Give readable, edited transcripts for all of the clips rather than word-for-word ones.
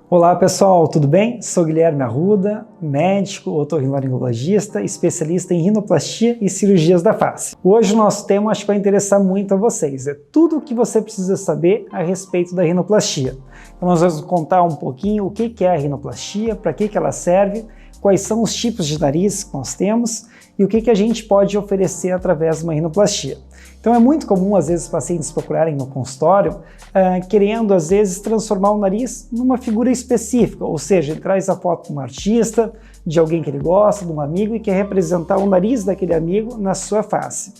Olá pessoal, tudo bem? Sou Guilherme Arruda, médico, otorrinolaringologista, especialista em rinoplastia e cirurgias da face. Hoje o nosso tema acho que vai interessar muito a vocês, é tudo o que você precisa saber a respeito da rinoplastia. Então nós vamos contar um pouquinho o que é a rinoplastia, para que ela serve, quais são os tipos de nariz que nós temos e o que a gente pode oferecer através de uma rinoplastia. Então é muito comum, às vezes, pacientes procurarem no consultório querendo, às vezes, transformar o nariz numa figura específica, ou seja, ele traz a foto de um artista, de alguém que ele gosta, de um amigo e quer representar o nariz daquele amigo na sua face.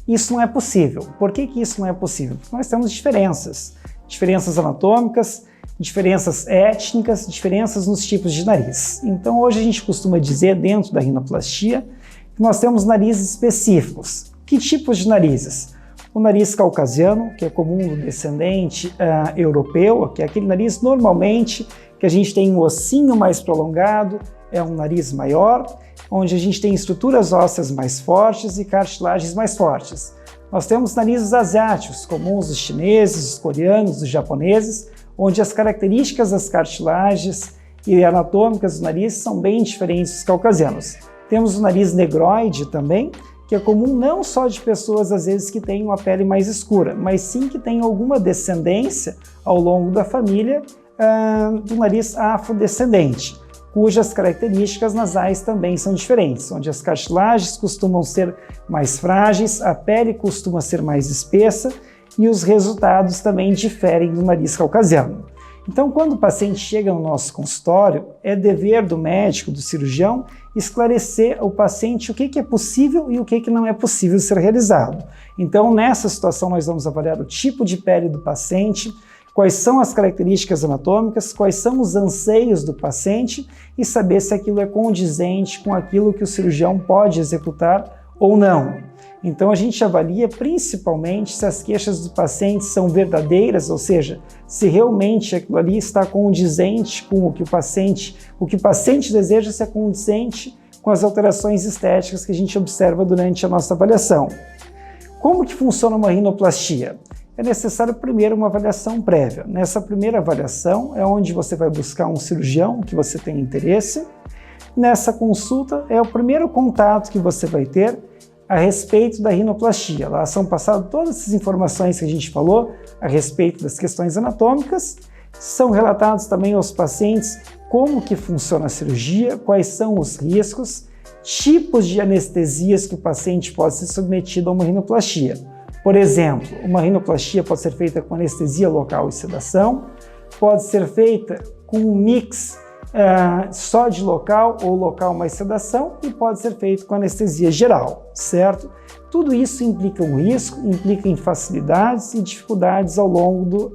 Isso não é possível. Por que isso não é possível? Porque nós temos diferenças anatômicas, diferenças étnicas, diferenças nos tipos de nariz. Então hoje a gente costuma dizer, dentro da rinoplastia, que nós temos narizes específicos. Que tipos de narizes? O nariz caucasiano, que é comum do descendente europeu, que é aquele nariz normalmente que a gente tem um ossinho mais prolongado, é um nariz maior, onde a gente tem estruturas ósseas mais fortes e cartilagens mais fortes. Nós temos narizes asiáticos, comuns dos chineses, dos coreanos, dos japoneses, onde as características das cartilagens e anatômicas do nariz são bem diferentes dos caucasianos. Temos o nariz negroide também, que é comum não só de pessoas, às vezes, que têm uma pele mais escura, mas sim que têm alguma descendência ao longo da família do nariz afrodescendente, cujas características nasais também são diferentes, onde as cartilagens costumam ser mais frágeis, a pele costuma ser mais espessa e os resultados também diferem do nariz caucasiano. Então, quando o paciente chega no nosso consultório, é dever do médico, do cirurgião, esclarecer ao paciente o que é possível e o que não é possível ser realizado. Então, nessa situação, nós vamos avaliar o tipo de pele do paciente, quais são as características anatômicas, quais são os anseios do paciente e saber se aquilo é condizente com aquilo que o cirurgião pode executar ou não. Então a gente avalia principalmente se as queixas do paciente são verdadeiras, ou seja, se realmente aquilo ali está condizente com o que o paciente deseja ser condizente com as alterações estéticas que a gente observa durante a nossa avaliação. Como que funciona uma rinoplastia? É necessário primeiro uma avaliação prévia. Nessa primeira avaliação é onde você vai buscar um cirurgião que você tem interesse. Nessa consulta é o primeiro contato que você vai ter a respeito da rinoplastia. Lá são passadas todas essas informações que a gente falou a respeito das questões anatômicas, são relatados também aos pacientes como que funciona a cirurgia, quais são os riscos, tipos de anestesias que o paciente pode ser submetido a uma rinoplastia. Por exemplo, uma rinoplastia pode ser feita com anestesia local e sedação, pode ser feita com um mix só de local ou local mais sedação e pode ser feito com anestesia geral, certo? Tudo isso implica um risco, implica em facilidades e dificuldades ao longo do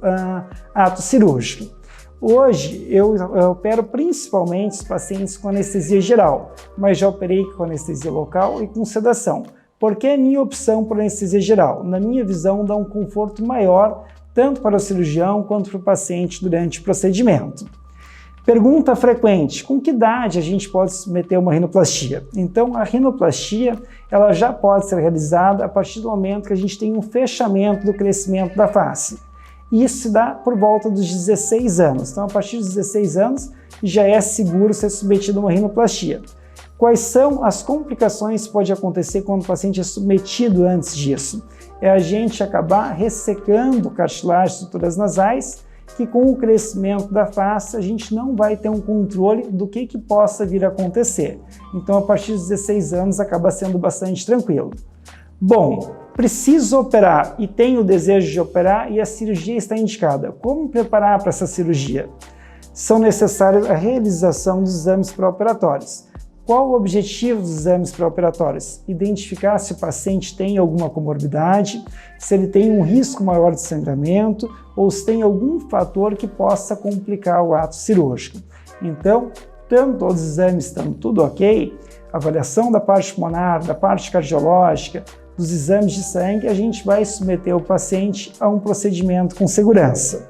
ato cirúrgico. Hoje eu opero principalmente os pacientes com anestesia geral, mas já operei com anestesia local e com sedação. Por que a minha opção por anestesia geral? Na minha visão, dá um conforto maior tanto para o cirurgião quanto para o paciente durante o procedimento. Pergunta frequente: com que idade a gente pode submeter uma rinoplastia? Então, a rinoplastia ela já pode ser realizada a partir do momento que a gente tem um fechamento do crescimento da face. Isso se dá por volta dos 16 anos. Então, a partir dos 16 anos, já é seguro ser submetido a uma rinoplastia. Quais são as complicações que pode acontecer quando o paciente é submetido antes disso? É a gente acabar ressecando cartilagem e estruturas nasais, que com o crescimento da face a gente não vai ter um controle do que possa vir a acontecer. Então, a partir dos 16 anos acaba sendo bastante tranquilo. Bom, preciso operar e tenho o desejo de operar e a cirurgia está indicada. Como preparar para essa cirurgia? São necessárias a realização dos exames pré-operatórios. Qual o objetivo dos exames pré-operatórios? Identificar se o paciente tem alguma comorbidade, se ele tem um risco maior de sangramento ou se tem algum fator que possa complicar o ato cirúrgico. Então, tanto os exames estão tudo ok, avaliação da parte pulmonar, da parte cardiológica, dos exames de sangue, a gente vai submeter o paciente a um procedimento com segurança.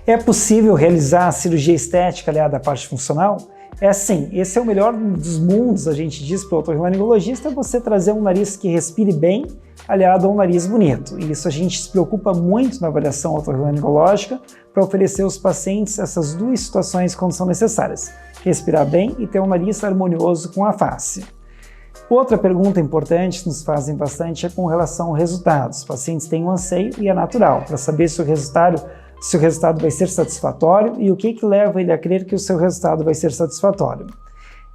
É possível realizar a cirurgia estética aliada à parte funcional? É assim, esse é o melhor dos mundos, a gente diz para o otorrinolaringologista, você trazer um nariz que respire bem, aliado a um nariz bonito. E isso a gente se preocupa muito na avaliação otorrinolaringológica para oferecer aos pacientes essas duas situações quando são necessárias: respirar bem e ter um nariz harmonioso com a face. Outra pergunta importante que nos fazem bastante é com relação ao resultado. Os pacientes têm um anseio e é natural para saber se o resultado vai ser satisfatório e o que leva ele a crer que o seu resultado vai ser satisfatório.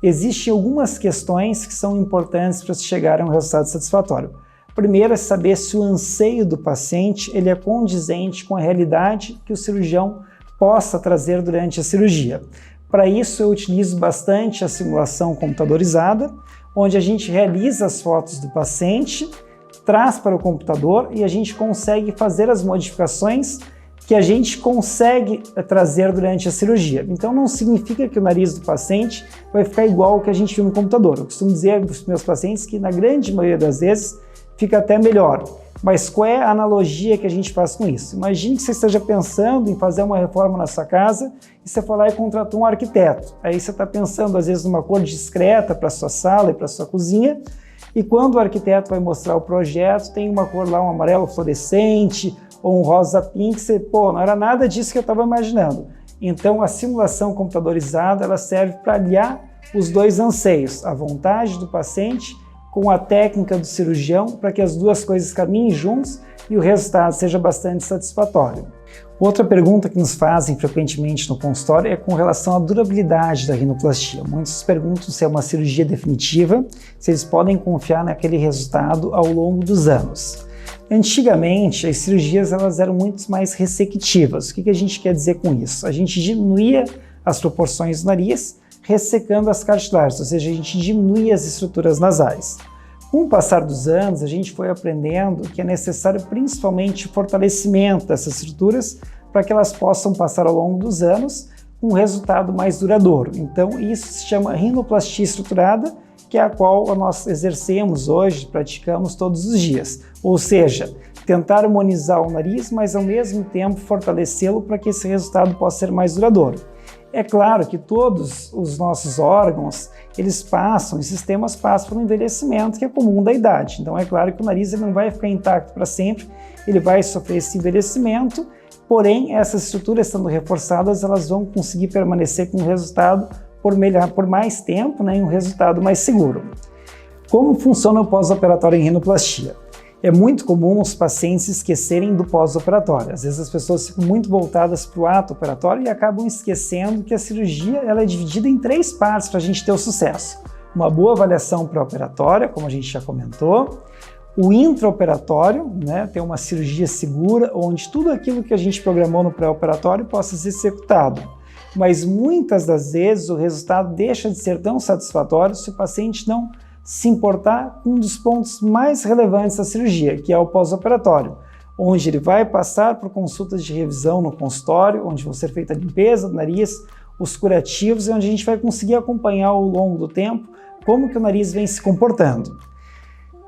Existem algumas questões que são importantes para se chegar a um resultado satisfatório. Primeiro é saber se o anseio do paciente ele é condizente com a realidade que o cirurgião possa trazer durante a cirurgia. Para isso eu utilizo bastante a simulação computadorizada, onde a gente realiza as fotos do paciente, traz para o computador e a gente consegue fazer as modificações que a gente consegue trazer durante a cirurgia. Então não significa que o nariz do paciente vai ficar igual ao que a gente viu no computador. Eu costumo dizer para os meus pacientes que na grande maioria das vezes fica até melhor. Mas qual é a analogia que a gente faz com isso? Imagine que você esteja pensando em fazer uma reforma na sua casa e você for lá e contratou um arquiteto. Aí você está pensando às vezes numa cor discreta para a sua sala e para a sua cozinha, e quando o arquiteto vai mostrar o projeto, tem uma cor lá, um amarelo fluorescente ou um rosa pink, você, não era nada disso que eu estava imaginando. Então a simulação computadorizada ela serve para aliar os dois anseios, a vontade do paciente com a técnica do cirurgião, para que as duas coisas caminhem juntos e o resultado seja bastante satisfatório. Outra pergunta que nos fazem frequentemente no consultório é com relação à durabilidade da rinoplastia. Muitos perguntam se é uma cirurgia definitiva, se eles podem confiar naquele resultado ao longo dos anos. Antigamente, as cirurgias elas eram muito mais ressectivas. O que a gente quer dizer com isso? A gente diminuía as proporções do nariz, ressecando as cartilagens, ou seja, a gente diminui as estruturas nasais. Com o passar dos anos, a gente foi aprendendo que é necessário principalmente o fortalecimento dessas estruturas para que elas possam passar ao longo dos anos com um resultado mais duradouro. Então, isso se chama rinoplastia estruturada, que é a qual nós exercemos hoje, praticamos todos os dias. Ou seja, tentar harmonizar o nariz, mas ao mesmo tempo fortalecê-lo para que esse resultado possa ser mais duradouro. É claro que todos os nossos órgãos, eles passam, os sistemas passam por um envelhecimento que é comum da idade. Então é claro que o nariz ele não vai ficar intacto para sempre, ele vai sofrer esse envelhecimento, porém essas estruturas sendo reforçadas, elas vão conseguir permanecer com um resultado por mais tempo, né, e um resultado mais seguro. Como funciona o pós-operatório em rinoplastia? É muito comum os pacientes esquecerem do pós-operatório. Às vezes as pessoas ficam muito voltadas para o ato operatório e acabam esquecendo que a cirurgia ela é dividida em 3 partes para a gente ter o sucesso. Uma boa avaliação pré-operatória, como a gente já comentou, o intraoperatório, né, ter uma cirurgia segura, onde tudo aquilo que a gente programou no pré-operatório possa ser executado. Mas muitas das vezes o resultado deixa de ser tão satisfatório se o paciente não se importar com um dos pontos mais relevantes da cirurgia, que é o pós-operatório, onde ele vai passar por consultas de revisão no consultório, onde vão ser feita a limpeza do nariz, os curativos, e onde a gente vai conseguir acompanhar ao longo do tempo como que o nariz vem se comportando.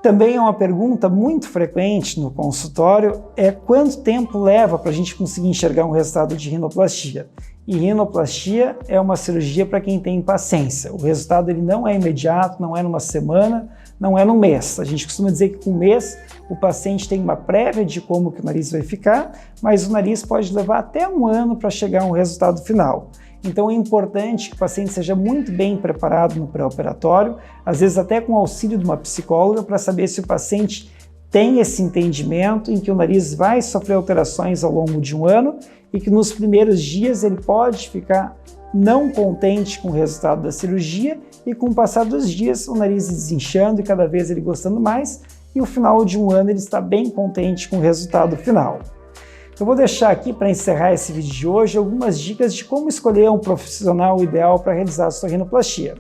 Também é uma pergunta muito frequente no consultório, é quanto tempo leva para a gente conseguir enxergar um resultado de rinoplastia. E rinoplastia é uma cirurgia para quem tem paciência. O resultado ele não é imediato, não é numa semana, não é num mês. A gente costuma dizer que com um mês o paciente tem uma prévia de como que o nariz vai ficar, mas o nariz pode levar até 1 ano para chegar a um resultado final. Então é importante que o paciente seja muito bem preparado no pré-operatório, às vezes até com o auxílio de uma psicóloga, para saber se o paciente tem esse entendimento em que o nariz vai sofrer alterações ao longo de 1 ano e que nos primeiros dias ele pode ficar não contente com o resultado da cirurgia e com o passar dos dias o nariz desinchando e cada vez ele gostando mais e no final de 1 ano ele está bem contente com o resultado final. Eu vou deixar aqui para encerrar esse vídeo de hoje algumas dicas de como escolher um profissional ideal para realizar a sua rinoplastia.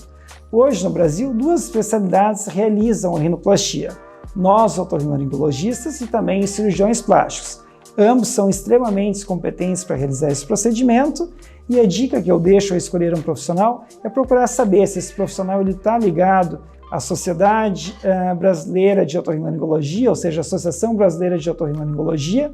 Hoje no Brasil 2 especialidades realizam a rinoplastia. Nós, otorrinolaringologistas e também cirurgiões plásticos. Ambos são extremamente competentes para realizar esse procedimento e a dica que eu deixo ao escolher um profissional é procurar saber se esse profissional está ligado à Sociedade Brasileira de Otorrinolaringologia, ou seja, a Associação Brasileira de Otorrinolaringologia,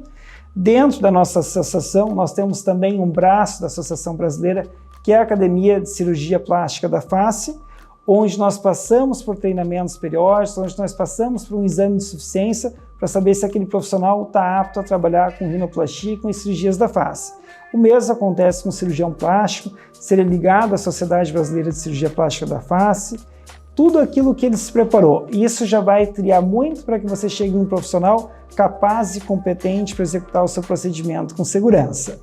Dentro da nossa associação, nós temos também um braço da Associação Brasileira, que é a Academia de Cirurgia Plástica da Face, onde nós passamos por treinamentos periódicos, onde nós passamos por um exame de suficiência para saber se aquele profissional está apto a trabalhar com rinoplastia e com cirurgias da face. O mesmo acontece com o cirurgião plástico, se ele é ligado à Sociedade Brasileira de Cirurgia Plástica da Face, tudo aquilo que ele se preparou. E isso já vai triar muito para que você chegue em um profissional capaz e competente para executar o seu procedimento com segurança.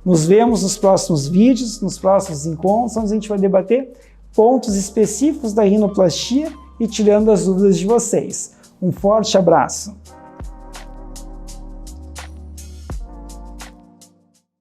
Nos vemos nos próximos vídeos, nos próximos encontros, onde a gente vai debater pontos específicos da rinoplastia e tirando as dúvidas de vocês. Um forte abraço!